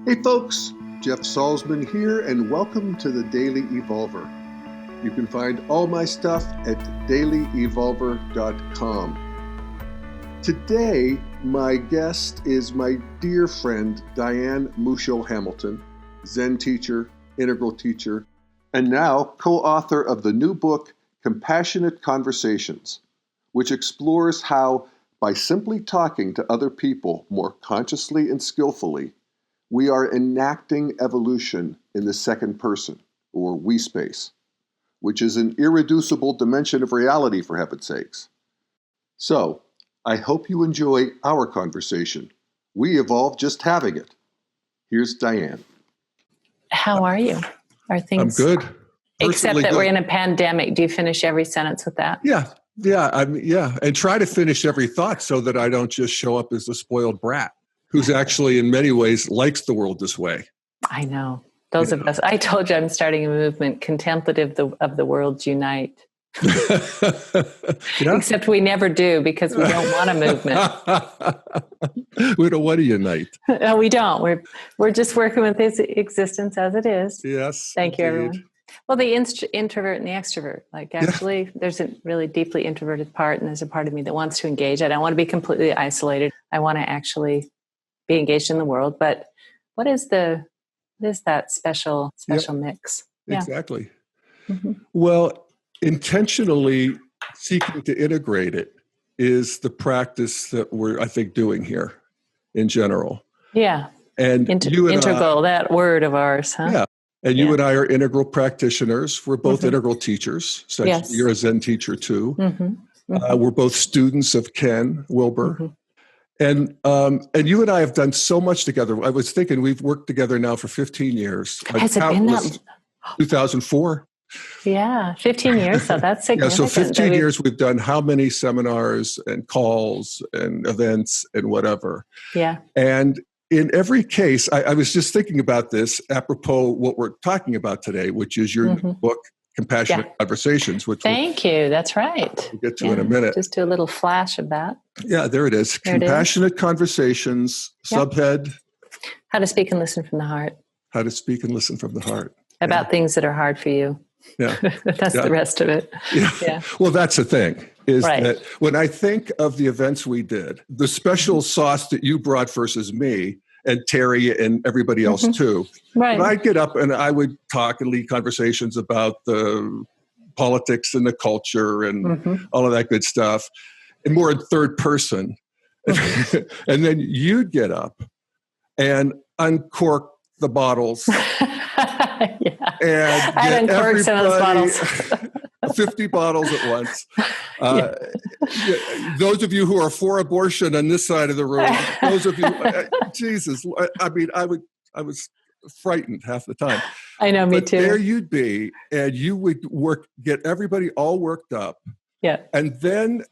Hey folks, Jeff Salzman here, and welcome to the Daily Evolver. You can find all my stuff at dailyevolver.com. Today, my guest is my dear friend Diane Musho Hamilton, Zen teacher, integral teacher, and now co-author of the new book, Compassionate Conversations, which explores how, by simply talking to other people more consciously and skillfully, we are enacting evolution in the second person, or we space, which is an irreducible dimension of reality, for heaven's sakes. So, I hope you enjoy our conversation. We evolved just having it. Here's Diane. How are you? Are things? I'm good. Except that we're in a pandemic. Do you finish every sentence with that? Yeah. And try to finish every thought so that I don't just show up as a spoiled brat who's actually in many ways likes the world this way. I know. Those of us. I told you I'm starting a movement, Contemplative of the World Unite. Except we never do because we don't want a movement. We don't want to unite. No, we don't. We're just working with this existence as it is. Yes. Thank you, everyone. Well, the introvert and the extrovert. There's a really deeply introverted part, and there's a part of me that wants to engage. I don't want to be completely isolated. I want to actually be engaged in the world. But what is that special mix? Yeah. Exactly. Mm-hmm. Well, intentionally seeking to integrate it is the practice that we're, I think, doing here in general. Yeah. And integral, that word of ours, huh? Yeah. And you and I are integral practitioners. We're both integral teachers. So yes. You're a Zen teacher too. Mm-hmm. Mm-hmm. We're both students of Ken Wilber. Mm-hmm. And you and I have done so much together. I was thinking we've worked together now for 15 years. Has it been that? 2004. Yeah, 15 years. So that's significant. Yeah, so 15 years we've done how many seminars and calls and events and whatever. Yeah. And in every case, I was just thinking about this apropos what we're talking about today, which is your book, Compassionate Conversations. Which Thank you. That's right. We'll get to in a minute. Just do a little flash of that. Yeah, there it is. Compassionate Conversations, subhead. How to speak and listen from the heart. How to speak and listen from the heart. About things that are hard for you. Yeah. That's the rest of it. Yeah. Well, that's the thing, is that when I think of the events we did, the special sauce that you brought versus me, and Terry and everybody else too. Right. I'd get up and I would talk and lead conversations about the politics and the culture and all of that good stuff, and more in third person. And then you'd get up and uncork the bottles. And I uncorked some of those bottles. 50 bottles at once. Those of you who are for abortion on this side of the room, those of you, Jesus, I mean, I was frightened half the time. I know, me too. There you'd be, and you would get everybody all worked up. Yeah. And then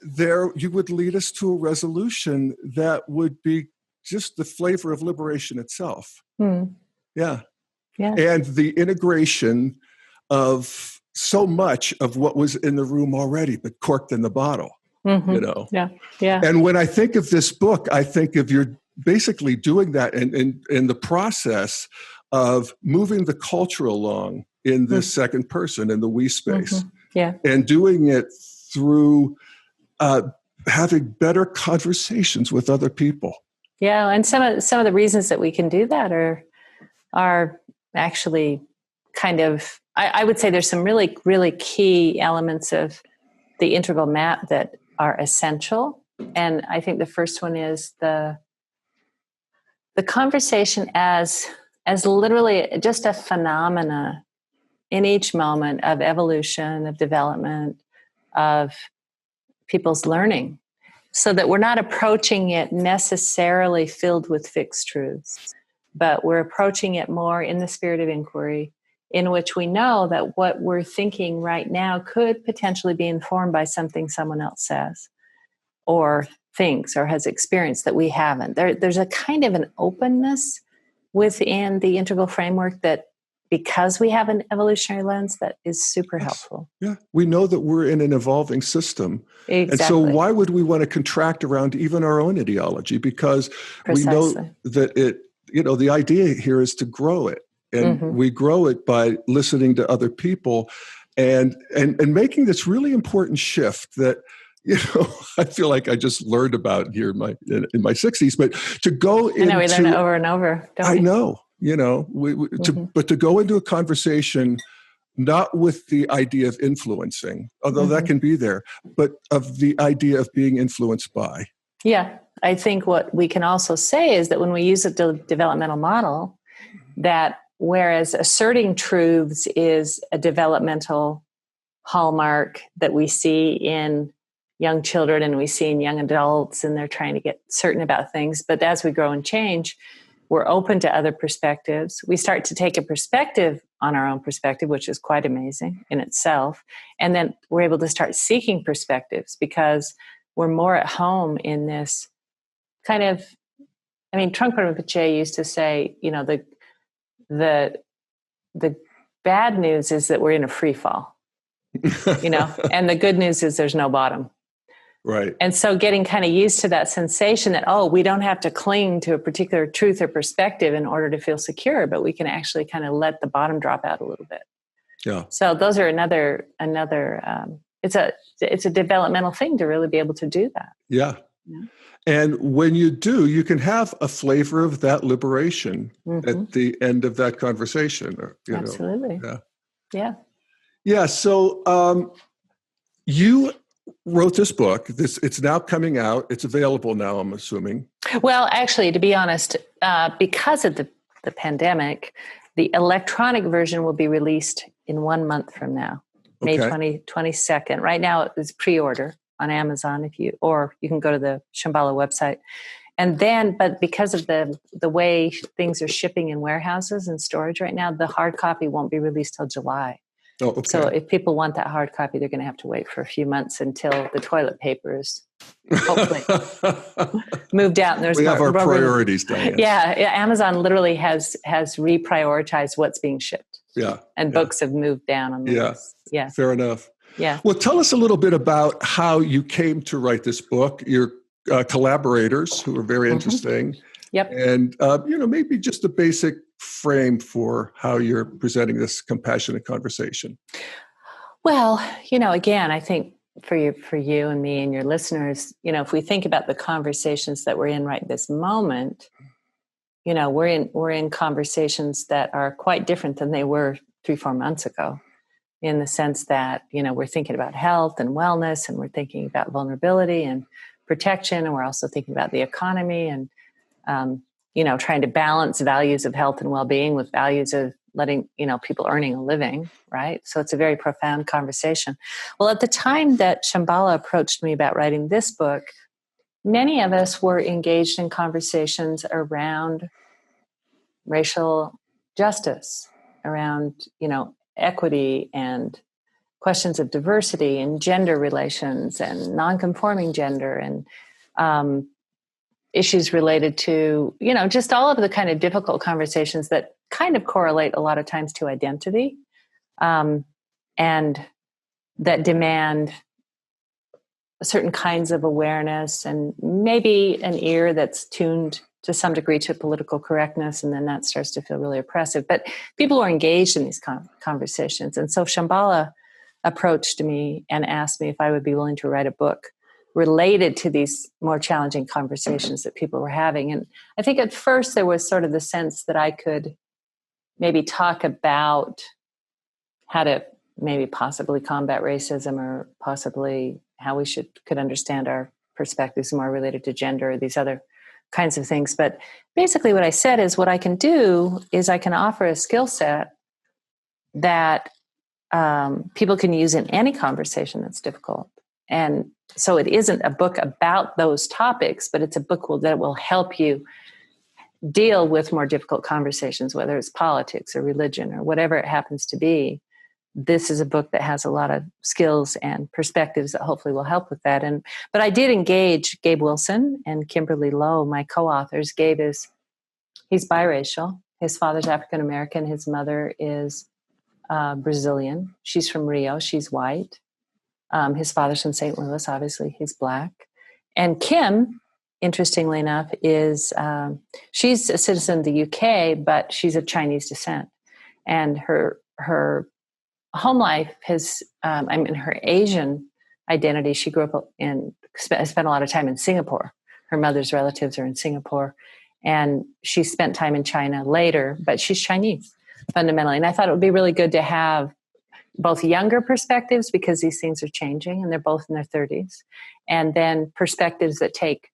you would lead us to a resolution that would be just the flavor of liberation itself. Yeah. And the integration of so much of what was in the room already, but corked in the bottle, Yeah. And when I think of this book, I think of you're basically doing that in the process of moving the culture along in this second person, in the we space. And doing it through having better conversations with other people. Yeah, and some of the reasons that we can do that are actually kind of, I would say there's some really, really key elements of the integral map that are essential. And I think the first one is the conversation as literally just a phenomena in each moment of evolution, of development, of people's learning, so that we're not approaching it necessarily filled with fixed truths, but we're approaching it more in the spirit of inquiry, in which we know that what we're thinking right now could potentially be informed by something someone else says or thinks or has experienced that we haven't. There's a kind of an openness within the integral framework that, because we have an evolutionary lens, that is super helpful. Yeah, we know that we're in an evolving system. Exactly. And so why would we want to contract around even our own ideology? Because we know that the idea here is to grow it. And we grow it by listening to other people and making this really important shift that, I feel like I just learned about here in my 60s, but to go into... I know, we learn it over and over, don't we? I know, but to go into a conversation not with the idea of influencing, although that can be there, but of the idea of being influenced by. Yeah, I think what we can also say is that when we use a developmental model, that whereas asserting truths is a developmental hallmark that we see in young children and we see in young adults, and they're trying to get certain about things. But as we grow and change, we're open to other perspectives. We start to take a perspective on our own perspective, which is quite amazing in itself. And then we're able to start seeking perspectives because we're more at home in this kind of, Trungpa Rinpoche used to say, the bad news is that we're in a free fall, and the good news is there's no bottom. Right. And so getting kind of used to that sensation that, we don't have to cling to a particular truth or perspective in order to feel secure, but we can actually kind of let the bottom drop out a little bit. Yeah. So those are another it's a developmental thing to really be able to do that. Yeah. And when you do, you can have a flavor of that liberation at the end of that conversation. Absolutely. Yeah. Yeah. So you wrote this book. It's now coming out. It's available now, I'm assuming. Well, actually, to be honest, because of the pandemic, the electronic version will be released in 1 month from now, May 22nd. Right now, it's pre-order on Amazon, or you can go to the Shambhala website. And then, but because of the way things are shipping in warehouses and storage right now, the hard copy won't be released till July. Oh, okay. So if people want that hard copy, they're going to have to wait for a few months until the toilet paper is hopefully moved out. And we have our priorities, Diane. Yeah, Amazon literally has reprioritized what's being shipped. Yeah. And books have moved down on the list. Yeah. Fair enough. Yeah. Well, tell us a little bit about how you came to write this book, your collaborators who are very interesting. Yep. And, maybe just a basic frame for how you're presenting this compassionate conversation. Well, again, I think for you and me and your listeners, if we think about the conversations that we're in right this moment, we're in conversations that are quite different than they were 3-4 months ago, in the sense that, we're thinking about health and wellness, and we're thinking about vulnerability and protection, and we're also thinking about the economy and, trying to balance values of health and well-being with values of letting, people earning a living, right? So it's a very profound conversation. Well, at the time that Shambhala approached me about writing this book, many of us were engaged in conversations around racial justice, around, equity and questions of diversity and gender relations and non-conforming gender and issues related to, just all of the kind of difficult conversations that kind of correlate a lot of times to identity and that demand certain kinds of awareness and maybe an ear that's tuned to some degree to political correctness, and then that starts to feel really oppressive. But people are engaged in these conversations. And so Shambhala approached me and asked me if I would be willing to write a book related to these more challenging conversations that people were having. And I think at first there was sort of the sense that I could maybe talk about how to maybe possibly combat racism, or possibly how we could understand our perspectives more related to gender or these other kinds of things. But basically what I said is, what I can do is I can offer a skill set that people can use in any conversation that's difficult. And so it isn't a book about those topics, but it's a book that will help you deal with more difficult conversations, whether it's politics or religion or whatever it happens to be. This is a book that has a lot of skills and perspectives that hopefully will help with that. But I did engage Gabe Wilson and Kimberly Lowe, my co-authors. Gabe he's biracial. His father's African American. His mother is Brazilian. She's from Rio. She's white. His father's from St. Louis. Obviously, he's Black. And Kim interestingly enough, is she's a citizen of the UK, but she's of Chinese descent, and her home life has, her Asian identity. She grew up spent a lot of time in Singapore. Her mother's relatives are in Singapore, and she spent time in China later, but she's Chinese fundamentally. And I thought it would be really good to have both younger perspectives, because these things are changing and they're both in their 30s, and then perspectives that take,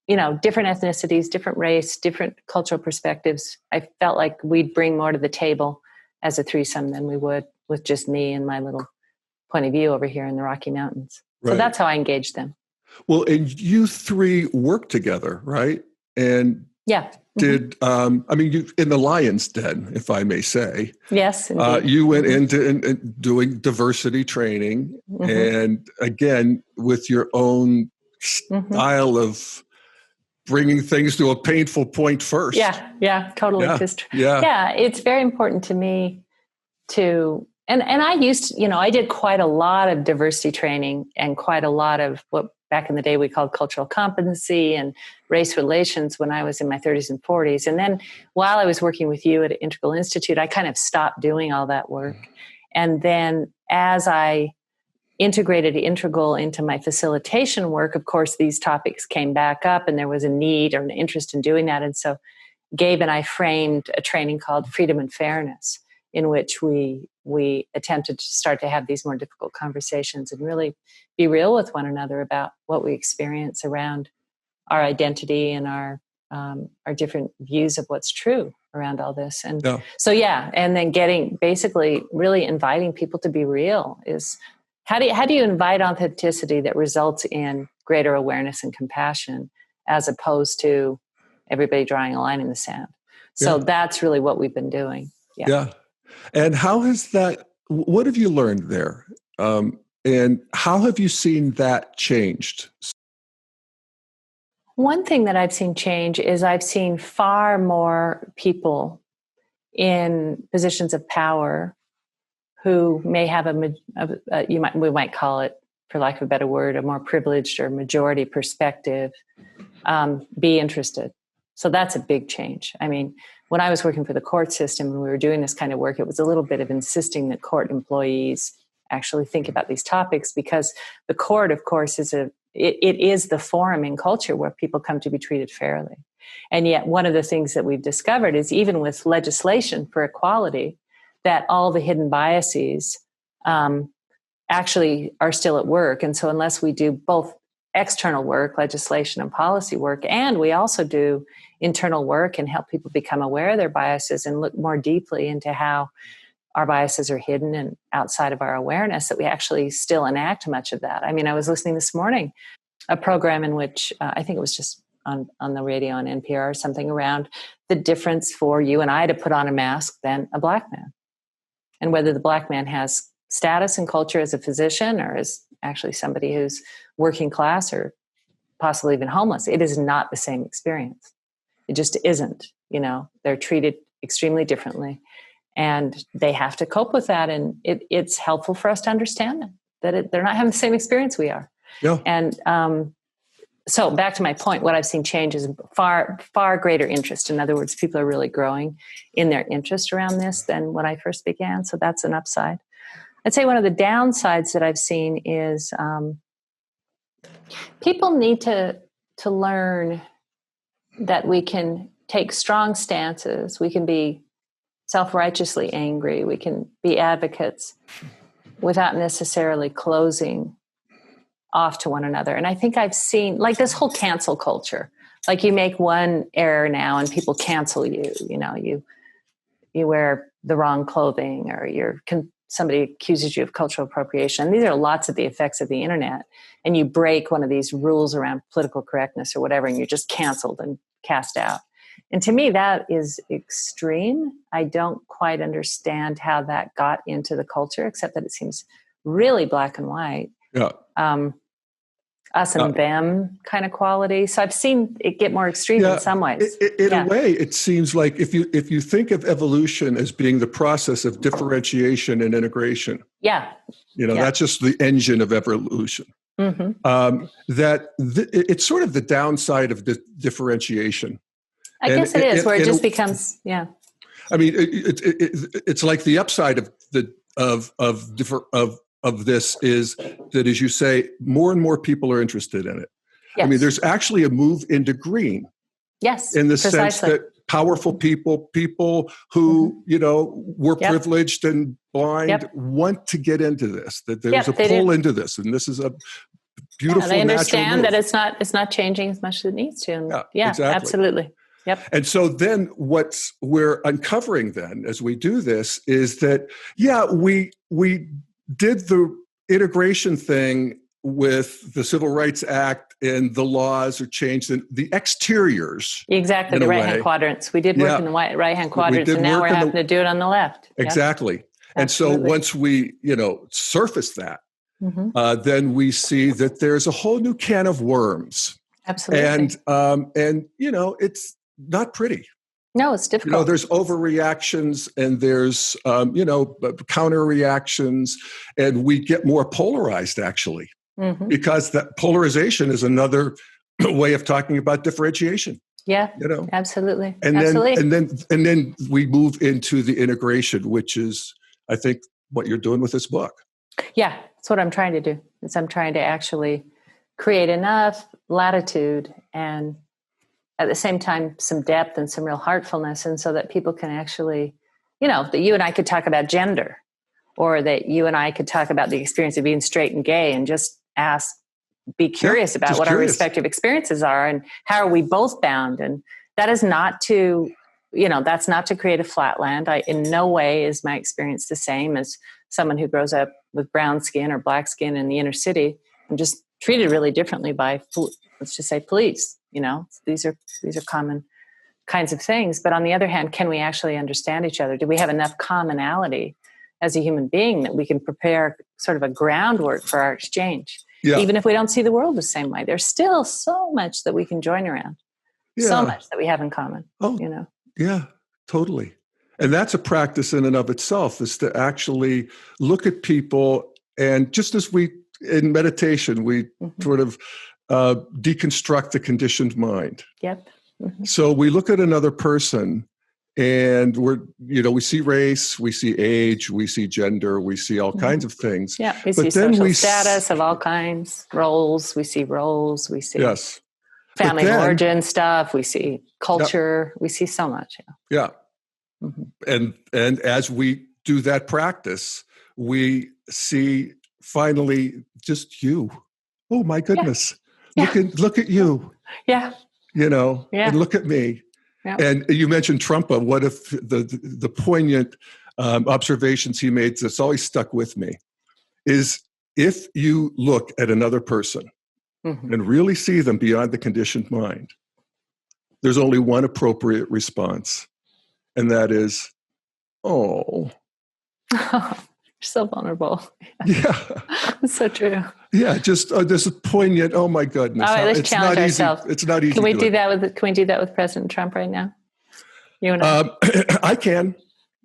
different ethnicities, different race, different cultural perspectives. I felt like we'd bring more to the table as a threesome than we would with just me and my little point of view over here in the Rocky Mountains. Right. So that's how I engaged them. Well, and you three worked together, right? And yeah. Did you in the Lion's Den, if I may say? Yes, indeed. You went into doing diversity training, and again with your own style of bringing things to a painful point first. Yeah, totally. Yeah, it's very important to me to, and I used, I did quite a lot of diversity training and quite a lot of what back in the day we called cultural competency and race relations when I was in my 30s and 40s. And then while I was working with you at Integral Institute, I kind of stopped doing all that work. And then as I integrated Integral into my facilitation work, of course, these topics came back up and there was a need or an interest in doing that. And so Gabe and I framed a training called Freedom and Fairness, in which we attempted to start to have these more difficult conversations and really be real with one another about what we experience around our identity and our different views of what's true around all this. And and then getting basically really inviting people to be real is how do you invite authenticity that results in greater awareness and compassion as opposed to everybody drawing a line in the sand. So that's really what we've been doing. Yeah. And how has that, what have you learned there? And how have you seen that changed? One thing that I've seen change is I've seen far more people in positions of power who may have we might call it, for lack of a better word, a more privileged or majority perspective, be interested. So that's a big change. I mean, when I was working for the court system and we were doing this kind of work, it was a little bit of insisting that court employees actually think about these topics, because the court, of course, it is the forum in culture where people come to be treated fairly. And yet one of the things that we've discovered is even with legislation for equality, that all the hidden biases actually are still at work. And so unless we do both external work, legislation and policy work, and we also do internal work and help people become aware of their biases and look more deeply into how our biases are hidden and outside of our awareness, that we actually still enact much of that. I mean, I was listening this morning, a program in which I think it was just on the radio on NPR or something, around the difference for you and I to put on a mask than a black man, and whether the black man has status and culture as a physician or as actually somebody who's working class or possibly even homeless. It is not the same experience. It just isn't. They're treated extremely differently, and they have to cope with that. And it's helpful for us to understand them, that they're not having the same experience we are. Yeah. And so back to my point, what I've seen change is far, far greater interest. In other words, people are really growing in their interest around this than when I first began. So that's an upside. I'd say one of the downsides that I've seen is people need to learn that we can take strong stances. We can be self-righteously angry. We can be advocates without necessarily closing off to one another. And I think I've seen like this whole cancel culture, like you make one error now and people cancel you, you wear the wrong clothing, or somebody accuses you of cultural appropriation. These are lots of the effects of the internet. And you break one of these rules around political correctness or whatever, and you're just canceled and cast out. And to me, that is extreme. I don't quite understand how that got into the culture, except that it seems really black and white. Yeah. Us and them kind of quality. So I've seen it get more extreme in some ways. In a way, it seems like if you think of evolution as being the process of differentiation and integration, that's just the engine of evolution. It's sort of the downside of the differentiation. I guess it is, where it just becomes, yeah. I mean, it's like the upside of this is that, as you say, more and more people are interested in it. Yes. I mean, there's actually a move into green. Yes, in the sense that powerful people who were privileged and blind want to get into this. That there's a pull into this, and this is a beautiful. They understand move. that it's not changing as much as it needs to. And exactly. Absolutely. Yep. And so then what we're uncovering then as we do this is that, we did the integration thing with the Civil Rights Act, and the laws are changed, and the exteriors. Exactly, the right-hand quadrants. We did work in the right-hand quadrants, and now we're having to do it on the left. Exactly. Yep. And so once we, surface that, then we see that there's a whole new can of worms. Absolutely. And it's not pretty. No, it's difficult. There's overreactions, and there's, counter reactions, and we get more polarized, actually, because that polarization is another way of talking about differentiation. Yeah, absolutely. And absolutely. then we move into the integration, which is, I think, what you're doing with this book. Yeah, that's what I'm trying to do. I'm trying to actually create enough latitude and, at the same time, some depth and some real heartfulness, and so that people can actually, that you and I could talk about gender, or that you and I could talk about the experience of being straight and gay, and just be curious about what our respective experiences are, and how are we both bound. And that is not to, that's not to create a flatland. In no way is my experience the same as someone who grows up with brown skin or black skin in the inner city. I'm just treated really differently by, let's just say, police. These are common kinds of things. But on the other hand, can we actually understand each other? Do we have enough commonality as a human being that we can prepare sort of a groundwork for our exchange? Yeah. Even if we don't see the world the same way, there's still so much that we can join around. Yeah. So much that we have in common. Yeah, totally. And that's a practice in and of itself, is to actually look at people, and just as we, in meditation, we sort of deconstruct the conditioned mind. Yep. So we look at another person, and we see race, we see age, we see gender, we see all kinds of things. Yeah, we see social status of all kinds, roles, we see family origin stuff, we see culture, we see so much. Yeah. And as we do that practice, we see finally just you. Oh my goodness. Yeah. Look at you. Yeah. And look at me. Yeah. And you mentioned Trungpa. What if the poignant observations he made that's always stuck with me is, if you look at another person and really see them beyond the conditioned mind, there's only one appropriate response, and that is, oh. So vulnerable. Yeah. It's so true. Yeah, just there's a poignant, oh my goodness. All right, let's challenge ourselves. It's not easy. Can we do that with President Trump right now? You and I? I can.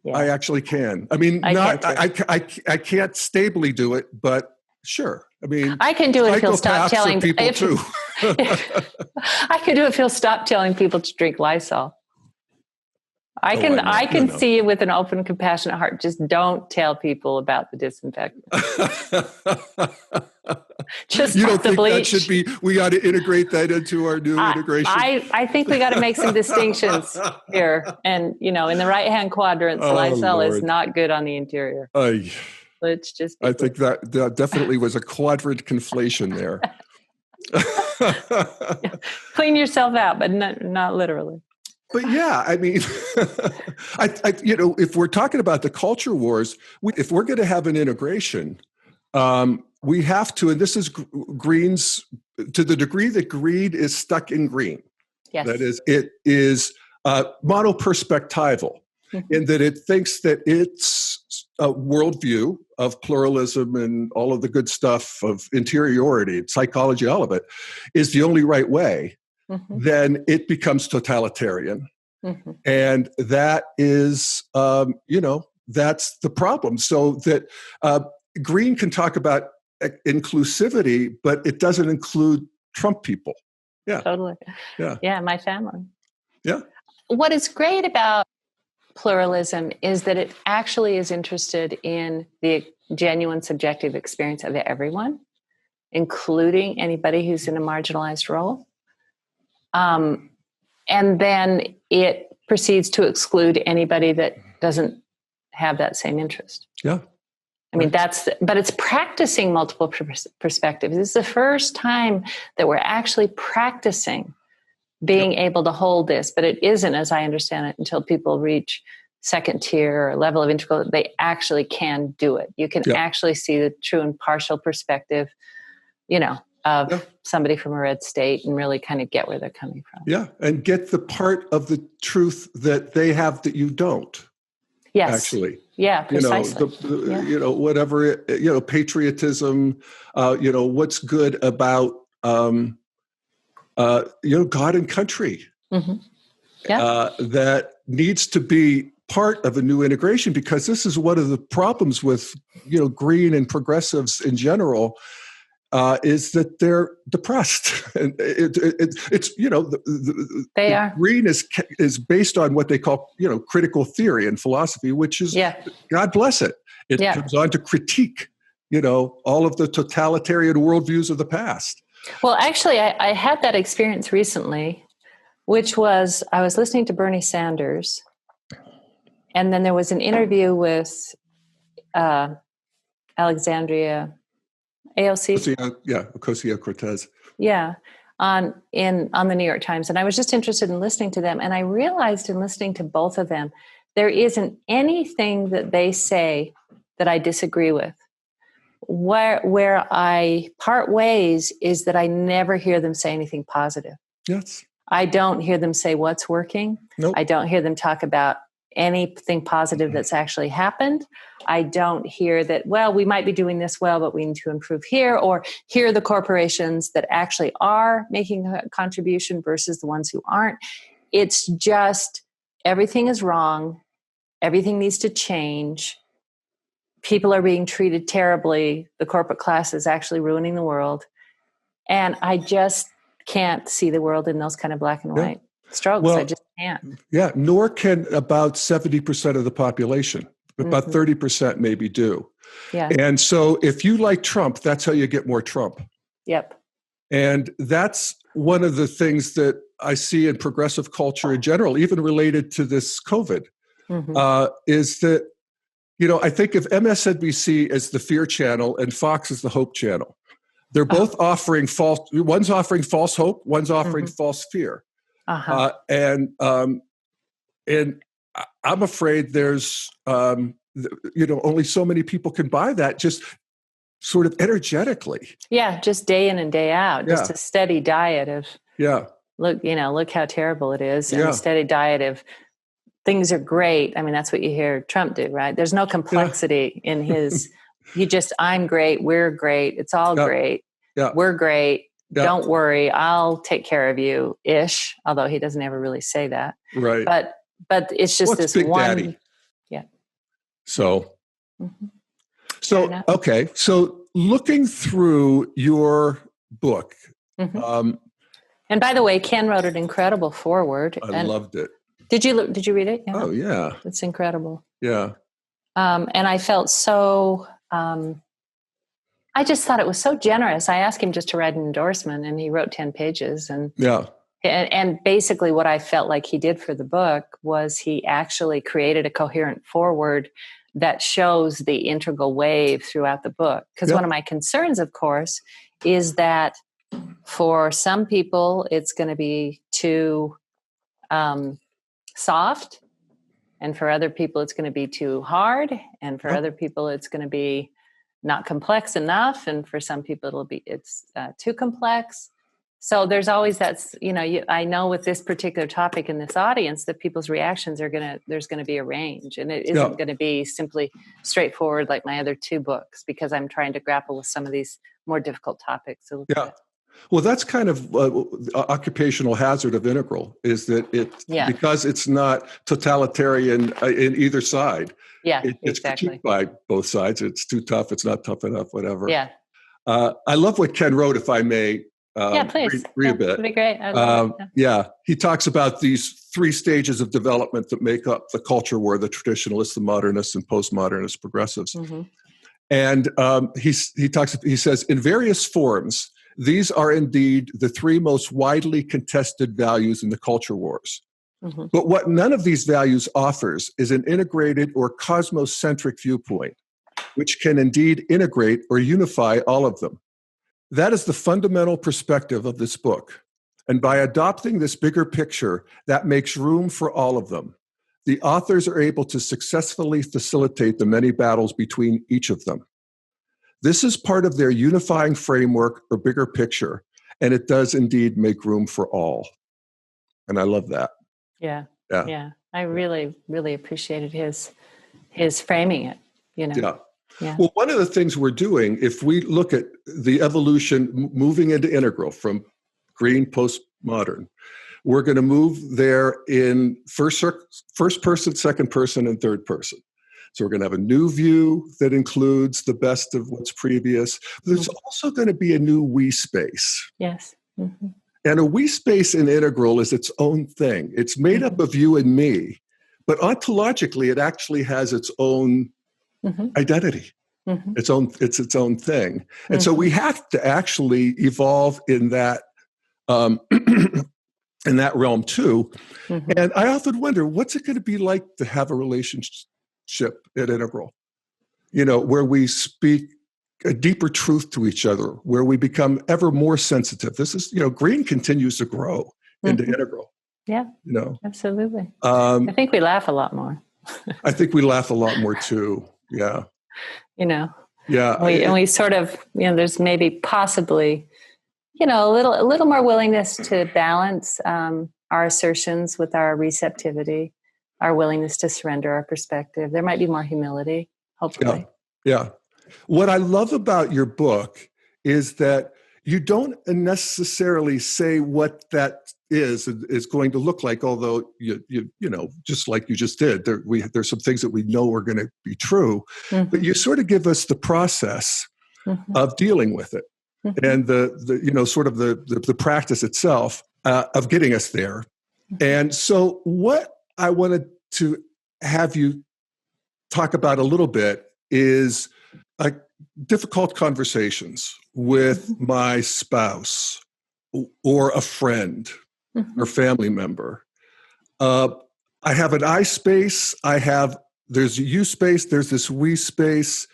Yeah. I actually can. I mean, I can't stably do it, but sure. I mean, I can do it if he'll stop telling people too. I can do it if he'll stop telling people to drink Lysol. I can see you with an open, compassionate heart. Just don't tell people about the disinfectant. Just you don't think bleach. That should be? We got to integrate that into our new integration. I think we got to make some distinctions here. And in the right-hand quadrants, Lysol is not good on the interior. Let's just. I think that definitely was a quadrant conflation there. Clean yourself out, but not literally. But yeah, I mean, if we're talking about the culture wars, if we're going to have an integration, we have to, and this is Green's, to the degree that greed is stuck in Green. Yes. That is, it is monoperspectival, in that it thinks that its worldview of pluralism and all of the good stuff of interiority, psychology, all of it, is the only right way. Then it becomes totalitarian. And that is, that's the problem. So that Green can talk about inclusivity, but it doesn't include Trump people. Yeah. Totally. Yeah. Yeah, my family. Yeah. What is great about pluralism is that it actually is interested in the genuine subjective experience of everyone, including anybody who's in a marginalized role. And then it proceeds to exclude anybody that doesn't have that same interest. Yeah. I mean, but it's practicing multiple perspectives. This is the first time that we're actually practicing being able to hold this, but it isn't, as I understand it, until people reach second tier or level of integral, they actually can do it. You can actually see the true and partial perspective, of somebody from a red state and really kind of get where they're coming from. Yeah. And get the part of the truth that they have that you don't. Yes. Actually. Yeah, precisely. Whatever, patriotism, what's good about, God and country. Mm-hmm. Yeah. That needs to be part of a new integration, because this is one of the problems with, green and progressives in general, is that they're depressed. And it's they are. Green is based on what they call critical theory and philosophy, which is God bless it. It comes on to critique all of the totalitarian worldviews of the past. Well, actually, I had that experience recently, which was I was listening to Bernie Sanders, and then there was an interview with Alexandria AOC. Ocasio-Cortez. Yeah, on the New York Times, and I was just interested in listening to them, and I realized in listening to both of them, there isn't anything that they say that I disagree with. Where I part ways is that I never hear them say anything positive. Yes. I don't hear them say what's working. Nope. I don't hear them talk about anything positive that's actually happened. I don't hear that, well, we might be doing this well, but we need to improve here, or here are the corporations that actually are making a contribution versus the ones who aren't. It's just everything is wrong. Everything needs to change. People are being treated terribly. The corporate class is actually ruining the world. And I just can't see the world in those kind of black and white strokes. Well, I just can't. Yeah, nor can about 70% of the population. About 30% maybe do. Yeah. And so if you like Trump, that's how you get more Trump. Yep. And that's one of the things that I see in progressive culture in general, even related to this COVID, is that, I think of MSNBC as the fear channel and Fox as the hope channel. They're both offering one's offering false hope, one's offering false fear. And I'm afraid there's, only so many people can buy that just sort of energetically. Yeah, just day in and day out, just a steady diet of, look how terrible it is. And a steady diet of things are great. I mean, that's what you hear Trump do, right? There's no complexity in his, I'm great, we're great, it's all great, we're great. Don't worry, I'll take care of you ish, although he doesn't ever really say that. Right. But it's just this Big one. Daddy? Yeah. So okay. So looking through your book. And by the way, Ken wrote an incredible foreword. I loved it. Did you read it? Yeah. Oh yeah. It's incredible. Yeah. And I felt so, I just thought it was so generous. I asked him just to write an endorsement, and he wrote 10 pages. And basically what I felt like he did for the book was he actually created a coherent foreword that shows the integral wave throughout the book. Because one of my concerns, of course, is that for some people, it's going to be too soft. And for other people, it's going to be too hard. And for other people, it's going to be not complex enough. And for some people, it's too complex. So there's always that, I know with this particular topic in this audience that people's reactions there's going to be a range, and it isn't going to be simply straightforward like my other two books, because I'm trying to grapple with some of these more difficult topics. Well, that's kind of occupational hazard of Integral, is that because it's not totalitarian in either side. Yeah, it's exactly. critiqued by both sides. It's too tough. It's not tough enough, whatever. Yeah. I love what Ken wrote, if I may. Yeah, please. Read a bit. That'd be great. I love it. Yeah, he talks about these 3 stages of development that make up the culture war: the traditionalists, the modernists, and postmodernist progressives. Mm-hmm. And he says, in various forms, these are indeed the 3 most widely contested values in the culture wars. Mm-hmm. But what none of these values offers is an integrated or cosmocentric viewpoint, which can indeed integrate or unify all of them. That is the fundamental perspective of this book. And by adopting this bigger picture, that makes room for all of them. The authors are able to successfully facilitate the many battles between each of them. This is part of their unifying framework or bigger picture, and it does indeed make room for all. And I love that. Yeah. I really, really appreciated his framing it, Yeah. Well, one of the things we're doing, if we look at the evolution moving into integral from green postmodern, we're going to move there in first person, second person, and third person. So we're going to have a new view that includes the best of what's previous. There's also going to be a new we space. Yes. Mm-hmm. And a we space in integral is its own thing. It's made up of you and me, but ontologically, it actually has its own identity. Mm-hmm. It's its own thing. And so we have to actually evolve in that in that realm too. Mm-hmm. And I often wonder, what's it going to be like to have a relationship at Integral? Where we speak a deeper truth to each other, where we become ever more sensitive. This is, green continues to grow into Integral. Yeah, absolutely. I think we laugh a lot more. I think we laugh a lot more too. Yeah. Yeah. We sort of, there's maybe possibly, a little more willingness to balance our assertions with our receptivity, our willingness to surrender our perspective. There might be more humility, hopefully. Yeah. What I love about your book is that you don't necessarily say what that is going to look like, although you just like you just did, there's some things that we know are going to be true, but you sort of give us the process of dealing with it, and the sort of the practice itself of getting us there. And so what I wanted to have you talk about a little bit is difficult conversations with my spouse or a friend or family member. I have an I space. There's a you space. There's this we space.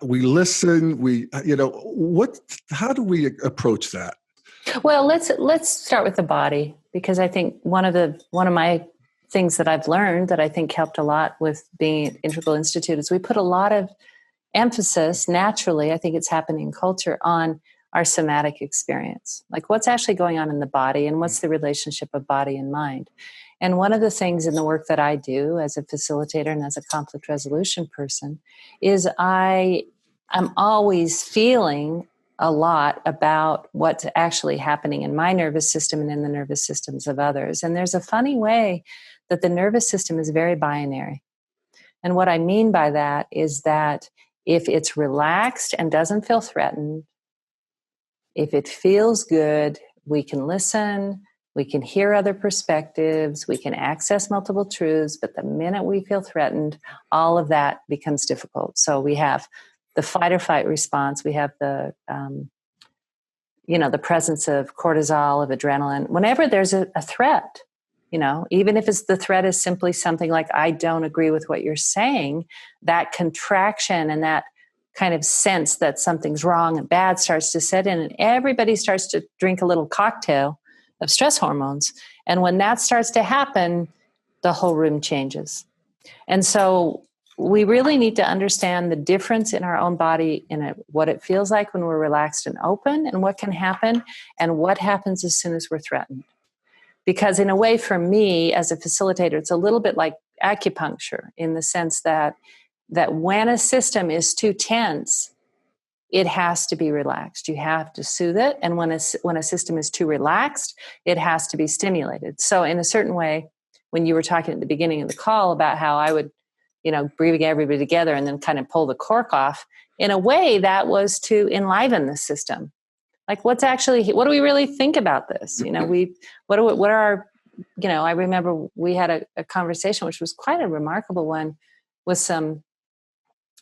We listen. How do we approach that? Well, let's start with the body, because I think one of my things that I've learned that I think helped a lot with being at Integral Institute is we put a lot of emphasis, naturally, I think it's happening in culture, on our somatic experience, like what's actually going on in the body and what's the relationship of body and mind. And one of the things in the work that I do as a facilitator and as a conflict resolution person is I'm always feeling a lot about what's actually happening in my nervous system and in the nervous systems of others. And there's a funny way that the nervous system is very binary. And what I mean by that is that if it's relaxed and doesn't feel threatened, if it feels good, we can listen, we can hear other perspectives, we can access multiple truths, but the minute we feel threatened, all of that becomes difficult. So we have the fight or flight response, we have the presence of cortisol, of adrenaline. Whenever there's a threat, even if the threat is simply something like, I don't agree with what you're saying, that contraction and that kind of sense that something's wrong and bad starts to set in, and everybody starts to drink a little cocktail of stress hormones. And when that starts to happen, the whole room changes. And so we really need to understand the difference in our own body, what it feels like when we're relaxed and open, and what can happen, and what happens as soon as we're threatened. Because in a way, for me, as a facilitator, it's a little bit like acupuncture in the sense that when a system is too tense, it has to be relaxed. You have to soothe it. And when a system is too relaxed, it has to be stimulated. So in a certain way, when you were talking at the beginning of the call about how I would breathing everybody together and then kind of pull the cork off. In a way, that was to enliven the system. Like, what do we really think about this? What are our, I remember we had a conversation, which was quite a remarkable one, with some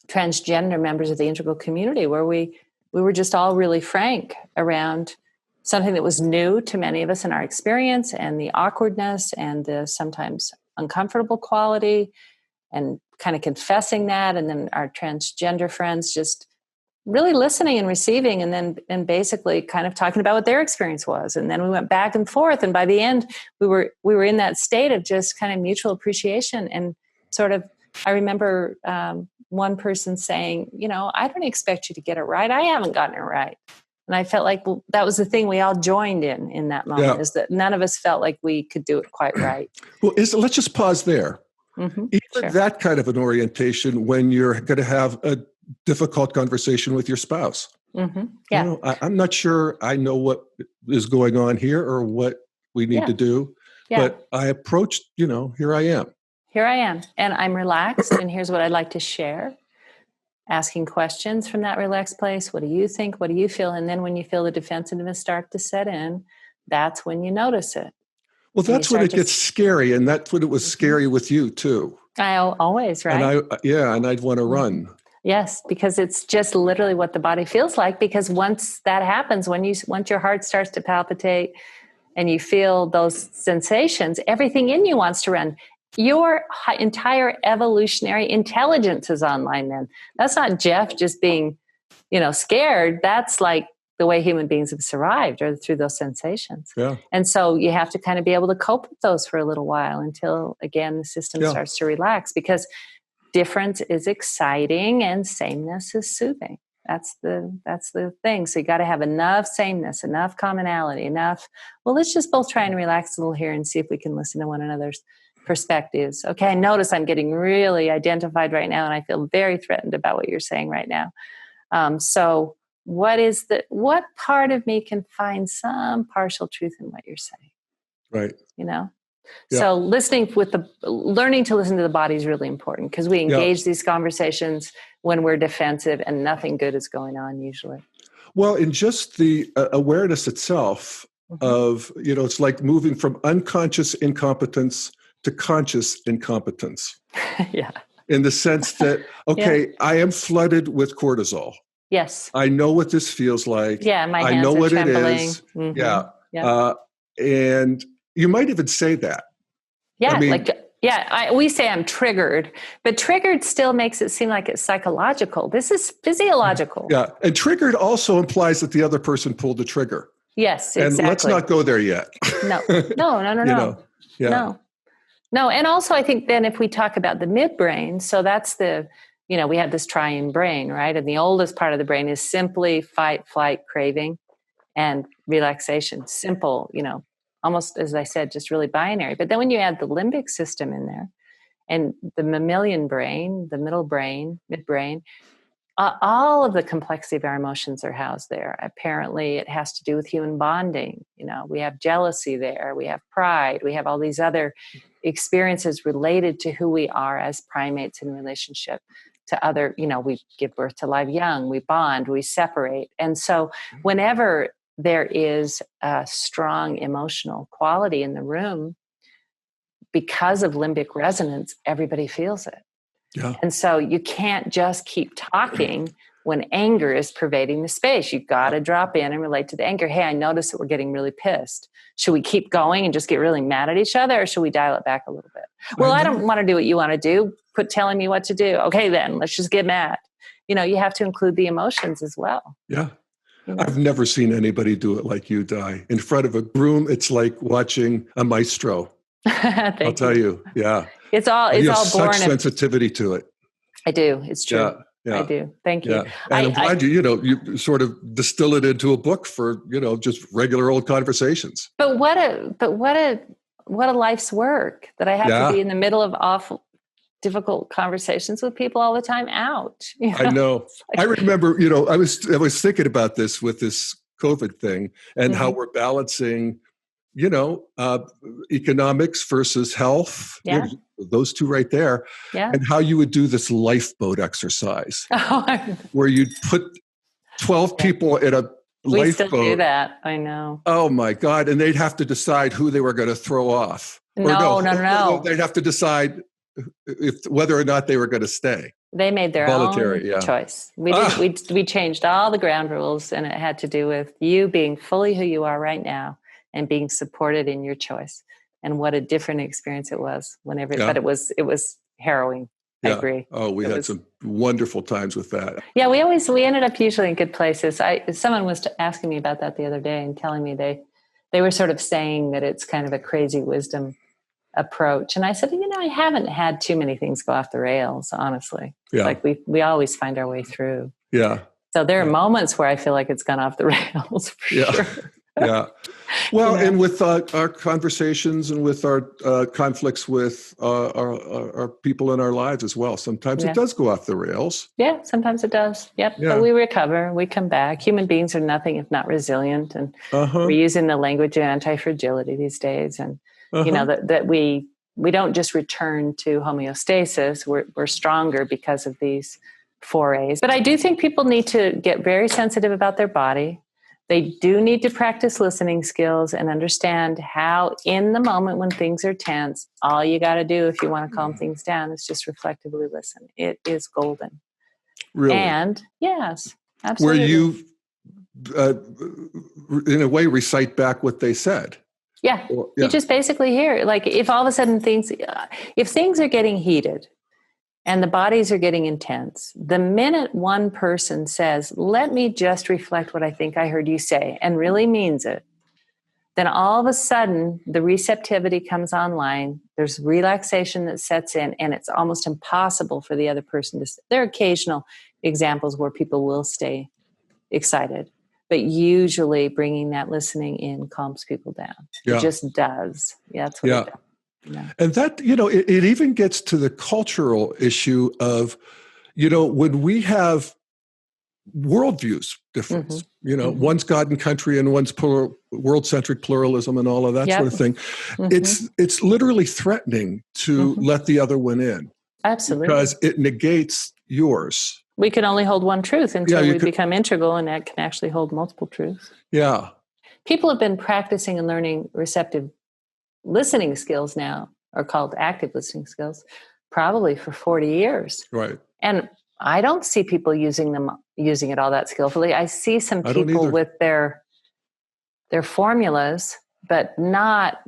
transgender members of the integral community, where we were just all really frank around something that was new to many of us in our experience, and the awkwardness and the sometimes uncomfortable quality, and kind of confessing that. And then our transgender friends just really listening and receiving, and basically kind of talking about what their experience was. And then we went back and forth. And by the end, we were in that state of just kind of mutual appreciation. And sort of, I remember one person saying, I don't expect you to get it right. I haven't gotten it right. And I felt like that was the thing we all joined in that moment, is that none of us felt like we could do it quite right. Well, let's just pause there. Mm-hmm. Even that kind of an orientation when you're going to have a difficult conversation with your spouse. Mm-hmm. Yeah. I'm not sure I know what is going on here or what we need to do, but I approached, here I am. Here I am, and I'm relaxed, and here's what I'd like to share. Asking questions from that relaxed place. What do you think? What do you feel? And then when you feel the defensiveness start to set in, that's when you notice it. Well, that's when it gets scary, and that's when it was scary with you too. I always, right? And I'd want to run. Yes, because it's just literally what the body feels like. Because once that happens, once your heart starts to palpitate and you feel those sensations, everything in you wants to run. Your entire evolutionary intelligence is online then. That's not Jeff just being, scared. That's like the way human beings have survived, or through those sensations. Yeah. And so you have to kind of be able to cope with those for a little while until, again, the system starts to relax, because difference is exciting and sameness is soothing. That's the thing. So you got to have enough sameness, enough commonality, enough, let's just both try and relax a little here and see if we can listen to one another's perspectives. Okay, I notice I'm getting really identified right now, and I feel very threatened about what you're saying right now. So what part of me can find some partial truth in what you're saying? Right. Yeah. So learning to listen to the body is really important, because we engage these conversations when we're defensive and nothing good is going on usually. Well, in just the awareness itself of, it's like moving from unconscious incompetence to conscious incompetence. Yeah. In the sense that, I am flooded with cortisol. Yes. I know what this feels like. Yeah, my hands I know are what trembling. it is. Mm-hmm. Yeah. And you might even say that. Yeah, we say I'm triggered, but triggered still makes it seem like it's psychological. This is physiological. Yeah, and triggered also implies that the other person pulled the trigger. Yes, exactly. And let's not go there yet. No. No, and also I think then if we talk about the midbrain, so that's we have this triune brain, right? And the oldest part of the brain is simply fight, flight, craving, and relaxation. Simple, almost, as I said, just really binary. But then when you add the limbic system in there, and the mammalian brain, the middle brain, midbrain, all of the complexity of our emotions are housed there. Apparently, it has to do with human bonding. We have jealousy there. We have pride. We have all these other experiences related to who we are as primates in relationship to other, we give birth to live young, we bond, we separate. And so whenever there is a strong emotional quality in the room, because of limbic resonance, everybody feels it. Yeah. And so you can't just keep talking when anger is pervading the space. You've got to drop in and relate to the anger. Hey, I notice that we're getting really pissed. Should we keep going and just get really mad at each other, or should we dial it back a little bit? Well, I don't want to do what you want to do. Quit telling me what to do. Okay, then let's just get mad. You have to include the emotions as well. Yeah. I've never seen anybody do it like you, Di. In front of a room, it's like watching a maestro. I'll tell you. Yeah. It's all you have born such sensitivity to it. I do. It's true. Yeah. Yeah. I do. Thank you. Yeah. And I'm glad you sort of distill it into a book for, just regular old conversations. But what a life's work that I have to be in the middle of awful, difficult conversations with people all the time. Ouch. I know. I remember, I was thinking about this with this COVID thing and how we're balancing economics versus health, Yeah. Those two right there, Yeah. and how you would do this lifeboat exercise Oh, where you'd put 12 people in a we still do lifeboat. that. I know. Oh my God. And they'd have to decide who they were going to throw off. No. They'd have to decide whether or not they were going to stay. They made their Voluntary, own choice. We changed all the ground rules, and it had to do with you being fully who you are right now and being supported in your choice. And what a different experience it was but it was harrowing. I agree. Oh, we had some wonderful times with that. Yeah, we ended up usually in good places. Someone was asking me about that the other day and telling me they were sort of saying that it's kind of a crazy wisdom approach. And I said, I haven't had too many things go off the rails, honestly. Yeah. Like we always find our way through. Yeah. So there are moments where I feel like it's gone off the rails for sure. Yeah. Well, and with our conversations and with our conflicts with our people in our lives as well, sometimes it does go off the rails. Yeah, sometimes it does. Yep. Yeah. But we recover, we come back. Human beings are nothing if not resilient. And we're using the language of anti-fragility these days. And, that we don't just return to homeostasis. We're stronger because of these forays. But I do think people need to get very sensitive about their body. They do need to practice listening skills and understand how in the moment when things are tense, all you got to do if you want to calm things down is just reflectively listen. It is golden. Really? And yes, absolutely. Where you, in a way, recite back what they said. Yeah. You just basically hear, like, if all of a sudden if things are getting heated and the bodies are getting intense, the minute one person says, let me just reflect what I think I heard you say, and really means it, then all of a sudden the receptivity comes online. There's relaxation that sets in, and it's almost impossible for the other person to. There are occasional examples where people will stay excited, but usually bringing that listening in calms people down. Yeah. It just does. Yeah, that's what it does. Yeah. And that, it even gets to the cultural issue of, when we have worldviews difference, one's God and country and one's world-centric pluralism and all of that sort of thing. It's literally threatening to let the other one in. Absolutely. Because it negates yours. We can only hold one truth until we become integral, and that can actually hold multiple truths. Yeah. People have been practicing and learning receptive listening skills now, or called active listening skills, probably for 40 years. Right. And I don't see people using it all that skillfully. I see some people with their formulas, but not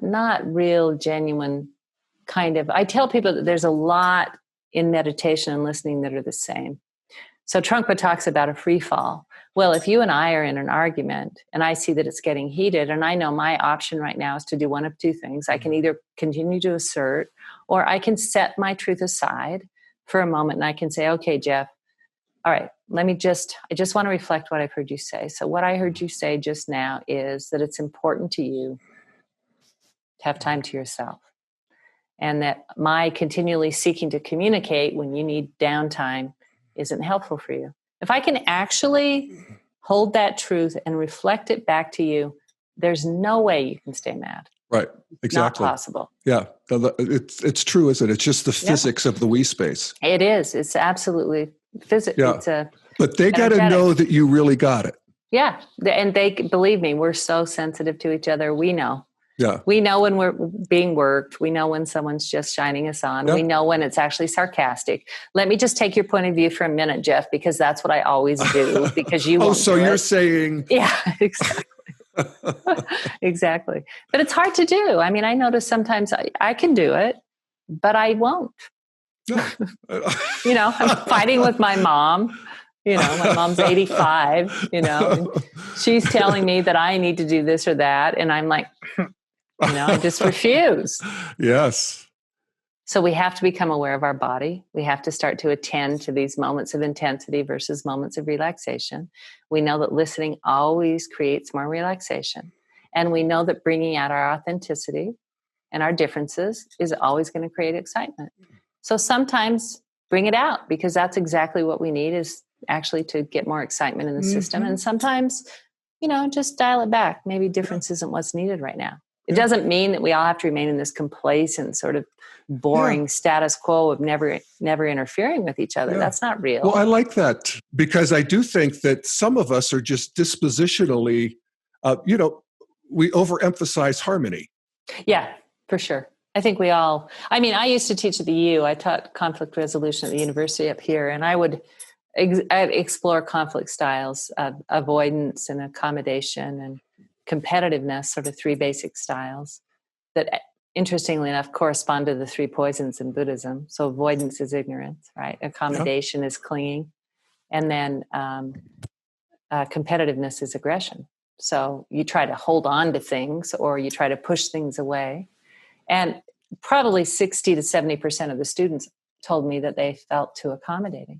real genuine kind of. I tell people that there's a lot in meditation and listening that are the same. So Trungpa talks about a free fall. Well, if you and I are in an argument and I see that it's getting heated, and I know my option right now is to do one of two things. I can either continue to assert, or I can set my truth aside for a moment and I can say, okay, Jeff, all right, I just want to reflect what I've heard you say. So what I heard you say just now is that it's important to you to have time to yourself. And that my continually seeking to communicate when you need downtime isn't helpful for you. If I can actually hold that truth and reflect it back to you, there's no way you can stay mad. Right. Exactly. Not possible. Yeah. It's true, isn't it? It's just the physics of the we space. It is. It's absolutely physics. Yeah. But they got to know that you really got it. Yeah. And they believe me, we're so sensitive to each other. We know. Yeah. We know when we're being worked. We know when someone's just shining us on. Yep. We know when it's actually sarcastic. Let me just take your point of view for a minute, Jeff, because that's what I always do. Because you. You're saying. Yeah, exactly. Exactly. But it's hard to do. I mean, I notice sometimes I can do it, but I won't. I'm fighting with my mom. My mom's 85, and she's telling me that I need to do this or that. And I'm like, I just refuse. Yes. So we have to become aware of our body. We have to start to attend to these moments of intensity versus moments of relaxation. We know that listening always creates more relaxation. And we know that bringing out our authenticity and our differences is always going to create excitement. So sometimes bring it out, because that's exactly what we need, is actually to get more excitement in the system. And sometimes, just dial it back. Maybe difference isn't what's needed right now. It doesn't mean that we all have to remain in this complacent sort of boring status quo of never interfering with each other. That's not real. Well, I like that, because I do think that some of us are just dispositionally, we overemphasize harmony. Yeah, for sure. I think we all, I used to teach at the U. I taught conflict resolution at the university up here, and I'd explore conflict styles of avoidance and accommodation and competitiveness, sort of three basic styles that, interestingly enough, correspond to the three poisons in Buddhism. So avoidance is ignorance, right? Accommodation is clinging. And then competitiveness is aggression. So you try to hold on to things, or you try to push things away. And probably 60 to 70% of the students told me that they felt too accommodating,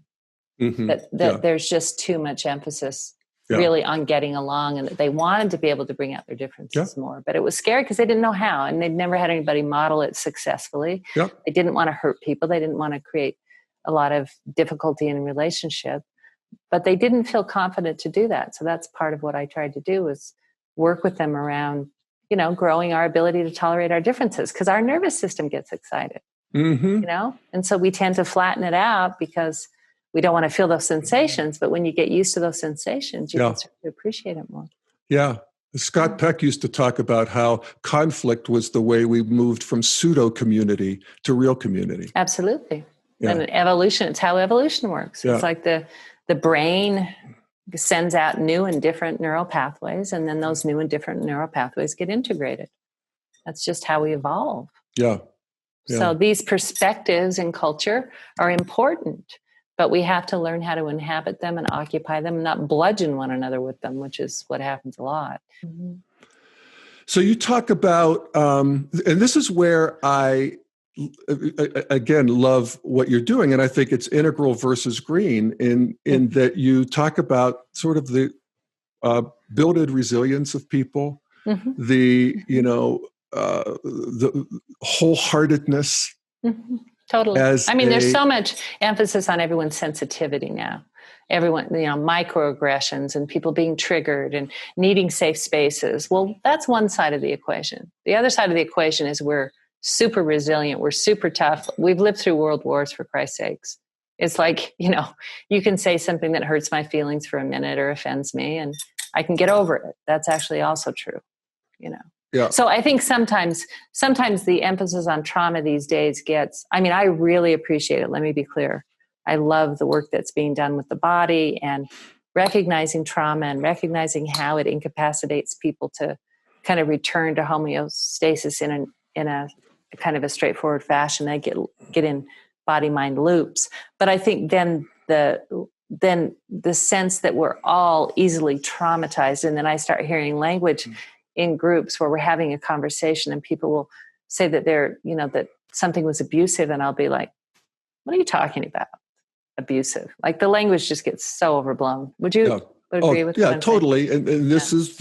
that there's just too much emphasis really on getting along, and that they wanted to be able to bring out their differences more. But it was scary because they didn't know how, and they'd never had anybody model it successfully. They didn't want to hurt people. They didn't want to create a lot of difficulty in a relationship, but they didn't feel confident to do that. So that's part of what I tried to do, was work with them around, growing our ability to tolerate our differences, because our nervous system gets excited, and so we tend to flatten it out because we don't want to feel those sensations. But when you get used to those sensations, you can start to appreciate it more. Yeah. Scott Peck used to talk about how conflict was the way we moved from pseudo community to real community. Absolutely. And evolution, it's how evolution works. It's like the brain sends out new and different neural pathways, and then those new and different neural pathways get integrated. That's just how we evolve. So these perspectives in culture are important, but we have to learn how to inhabit them and occupy them, and not bludgeon one another with them, which is what happens a lot. So you talk about, and this is where I, again, love what you're doing. And I think it's integral versus green in that you talk about sort of the built-in resilience of people, the wholeheartedness. Totally. There's so much emphasis on everyone's sensitivity now. Everyone, microaggressions and people being triggered and needing safe spaces. Well, that's one side of the equation. The other side of the equation is we're super resilient. We're super tough. We've lived through world wars, for Christ's sakes. It's like, you can say something that hurts my feelings for a minute or offends me, and I can get over it. That's actually also true, Yeah. So I think sometimes the emphasis on trauma these days gets, I really appreciate it. Let me be clear. I love the work that's being done with the body and recognizing trauma and recognizing how it incapacitates people to kind of return to homeostasis in a kind of a straightforward fashion. They get in body-mind loops. But I think then the sense that we're all easily traumatized, and then I start hearing language in groups where we're having a conversation and people will say that that something was abusive, and I'll be like, what are you talking about? Abusive. Like, the language just gets so overblown. Would you agree with that? Yeah, totally. And this is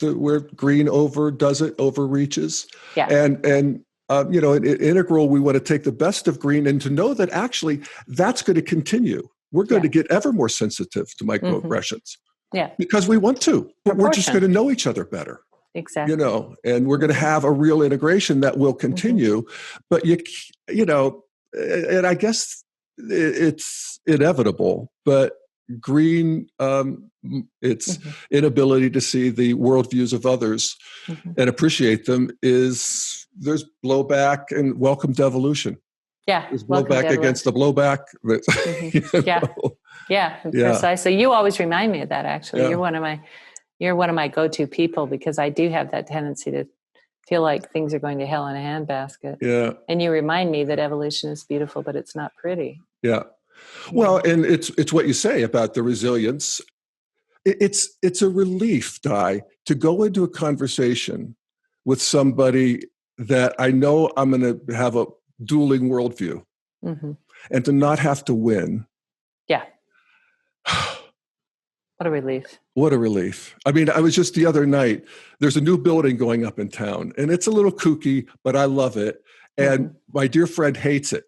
where green overreaches. Yeah. And in integral, we want to take the best of green and to know that actually that's going to continue. We're going to get ever more sensitive to microaggressions. Yeah. Because we want to. But we're just going to know each other better. Exactly. And we're going to have a real integration that will continue. But and I guess it's inevitable, but green, its inability to see the worldviews of others and appreciate them there's blowback, and welcome to evolution. Yeah. There's blowback against the blowback. Yeah, precisely. You always remind me of that, actually. Yeah. You're one of my go-to people, because I do have that tendency to feel like things are going to hell in a handbasket. Yeah. And you remind me that evolution is beautiful, but it's not pretty. Yeah. Well, and it's what you say about the resilience. It's a relief, Di, to go into a conversation with somebody that I know I'm going to have a dueling worldview, and to not have to win. Yeah. What a relief. What a relief. I was just the other night, there's a new building going up in town, and it's a little kooky, but I love it. And my dear friend hates it.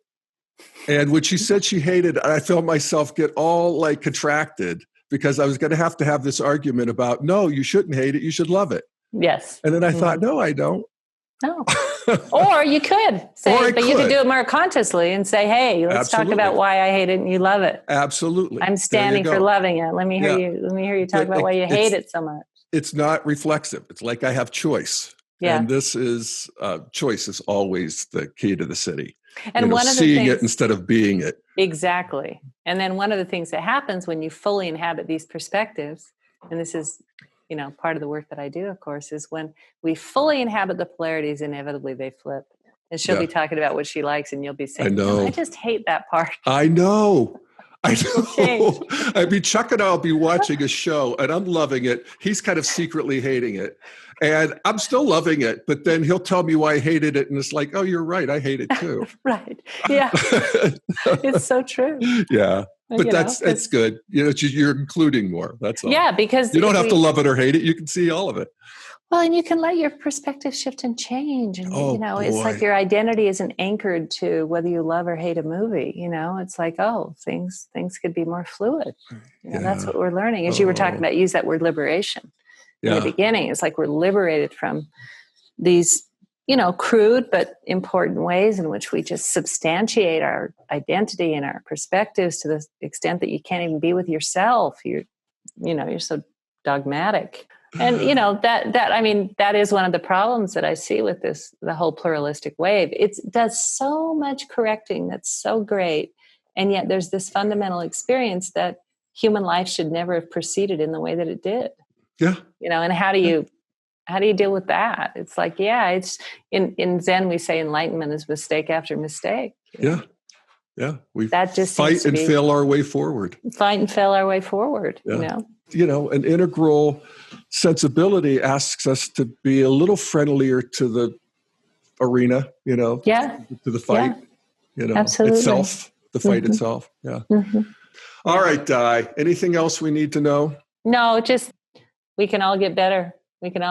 And when she said she hated it, I felt myself get all contracted, because I was going to have this argument about, no, you shouldn't hate it, you should love it. Yes. And then I thought, no, I don't. No. Or you could say, but you could do it more consciously and say, hey, let's talk about why I hate it and you love it. Absolutely. I'm standing for loving it. Let me hear you talk about why you hate it so much. It's not reflexive. It's like I have choice. Yeah. And this is choice is always the key to the city. And one of the seeing it instead of being it. Exactly. And then one of the things that happens when you fully inhabit these perspectives, and this is, part of the work that I do, of course, is when we fully inhabit the polarities, inevitably they flip. And she'll be talking about what she likes, and you'll be saying, I just hate that part. I know. I mean, Chuck and I'll be watching a show, and I'm loving it. He's kind of secretly hating it. And I'm still loving it, but then he'll tell me why I hated it. And it's like, oh, you're right. I hate it too. Right. Yeah. It's so true. Yeah. But it's good. You're including more. That's all. Yeah, because you don't have to love it or hate it. You can see all of it. Well, and you can let your perspective shift and change. And, it's like your identity isn't anchored to whether you love or hate a movie. It's like, things could be more fluid. That's what we're learning. As you were talking about, use that word liberation. In the beginning, it's like we're liberated from these, crude but important ways in which we just substantiate our identity and our perspectives to the extent that you can't even be with yourself. You're so dogmatic. And, that is one of the problems that I see with the whole pluralistic wave. It does so much correcting that's so great. And yet there's this fundamental experience that human life should never have proceeded in the way that it did. Yeah. And how do you deal with that? It's like, it's in Zen, we say enlightenment is mistake after mistake. Yeah. Yeah. We that just fight and fail our way forward. Fight and fail our way forward, An integral sensibility asks us to be a little friendlier to the arena, to the fight, absolutely. itself, the fight itself. Yeah. Mm-hmm. All right, Di, anything else we need to know? No, just we can all get better. We can.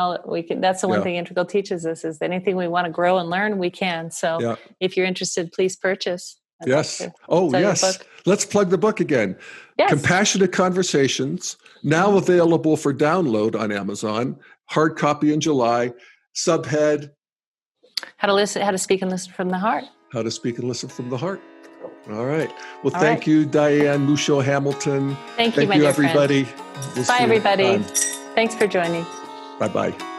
That's the one thing Integral teaches us is that anything we want to grow and learn, we can. So if you're interested, please purchase. Yes. Yes. Let's plug the book again. Yes. Compassionate Conversations, now available for download on Amazon. Hard copy in July. Subhead: How to speak and listen from the heart. How to speak and listen from the heart. All right. Well, thank you, Diane Musho-Hamilton. Thank you, everybody. Bye, everybody. Thanks for joining. Bye-bye.